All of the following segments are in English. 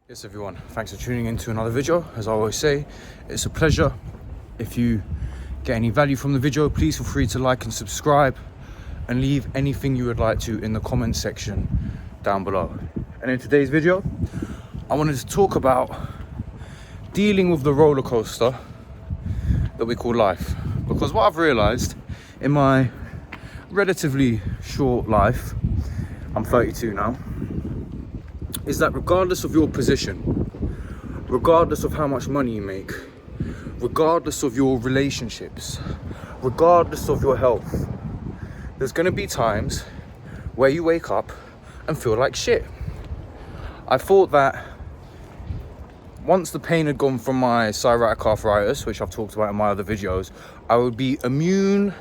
Yes everyone, thanks for tuning in to another video. As I always say, it's a pleasure. If you get any value from the video, please feel free to like and subscribe and leave anything you would like to in the comment section down below. And in today's video, I wanted to talk about dealing with the roller coaster that we call life. Because what I've realized in my relatively short life, I'm 32 now, is that regardless of your position, regardless of how much money you make, regardless of your relationships, regardless of your health, there's going to be times where you wake up and feel like shit. I thought that once the pain had gone from my psoriatic arthritis, which I've talked about in my other videos, I would be immune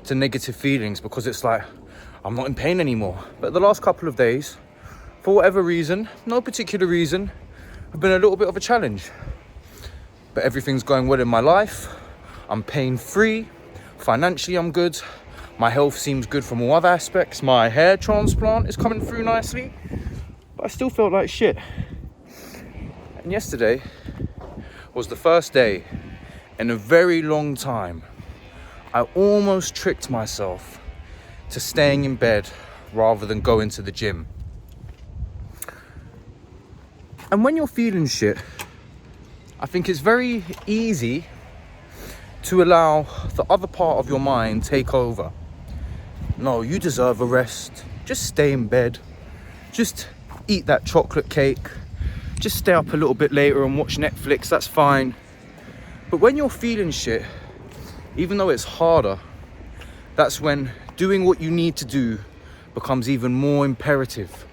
to negative feelings because it's like, I'm not in pain anymore. But the last couple of days, for whatever reason, no particular reason, have been a little bit of a challenge. But everything's going well in my life. I'm pain-free. Financially, I'm good. My health seems good from all other aspects. My hair transplant is coming through nicely. But I still felt like shit. And yesterday was the first day in a very long time I almost tricked myself to staying in bed rather than going to the gym. And when you're feeling shit, I think it's very easy to allow the other part of your mind take over. No, you deserve a rest. Just stay in bed. Just eat that chocolate cake. Just stay up a little bit later and watch Netflix, that's fine. But when you're feeling shit, even though it's harder, that's when doing what you need to do becomes even more imperative.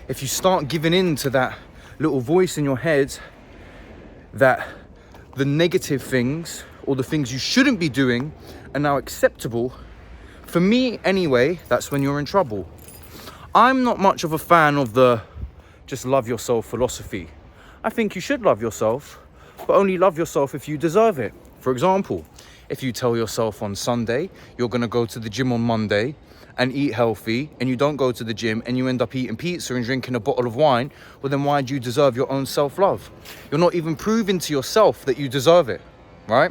If you start giving in to that little voice in your head that the negative things or the things you shouldn't be doing are now acceptable, for me anyway, that's when you're in trouble. I'm not much of a fan of the just love yourself philosophy. I think you should love yourself, but only love yourself if you deserve it. For example, if you tell yourself on Sunday you're going to go to the gym on Monday and eat healthy, and you don't go to the gym and you end up eating pizza and drinking a bottle of wine, well then why do you deserve your own self-love? You're not even proving to yourself that you deserve it, right?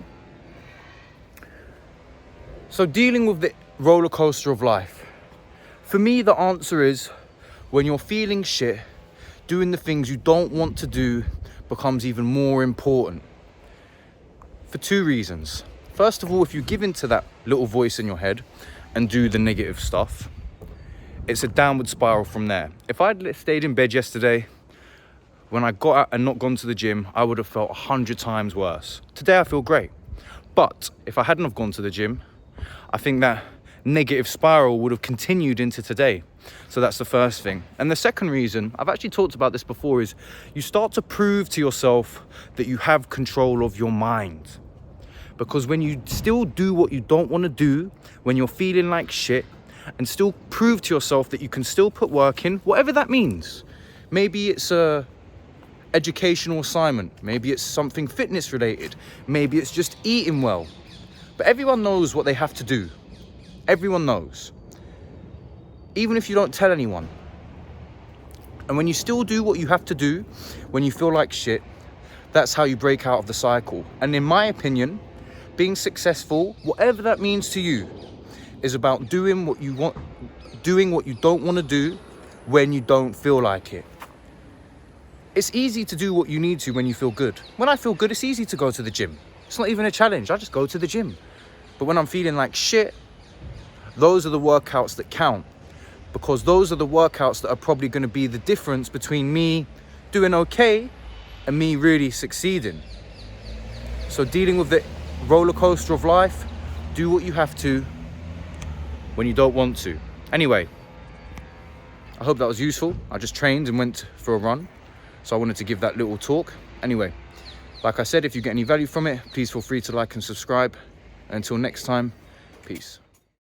So dealing with the roller coaster of life, for me the answer is when you're feeling shit, doing the things you don't want to do becomes even more important. For two reasons. First of all, if you give in to that little voice in your head and do the negative stuff, it's a downward spiral from there. If I'd stayed in bed yesterday, when I got out and not gone to the gym, I would have felt 100 times worse. Today I feel great. But if I hadn't have gone to the gym, I think that negative spiral would have continued into today. So that's the first thing. And the second reason, I've actually talked about this before, is you start to prove to yourself that you have control of your mind. Because when you still do what you don't want to do, when you're feeling like shit, and still prove to yourself that you can still put work in, whatever that means. Maybe it's a educational assignment. Maybe it's something fitness related. Maybe it's just eating well. But everyone knows what they have to do. Everyone knows. Even if you don't tell anyone. And when you still do what you have to do, when you feel like shit, that's how you break out of the cycle. And in my opinion, being successful, whatever that means to you, is about doing what you want, doing what you don't want to do when you don't feel like it. It's easy to do what you need to when you feel good. When I feel good, it's easy to go to the gym. It's not even a challenge. I just go to the gym. But when I'm feeling like shit, those are the workouts that count. Because those are the workouts that are probably going to be the difference between me doing okay and me really succeeding. So dealing with the roller coaster of life, do what you have to when you don't want to. Anyway, I hope that was useful. I just trained and went for a run, so I wanted to give that little talk. Anyway, like I said, if you get any value from it, please feel free to like and subscribe. Until next time, peace.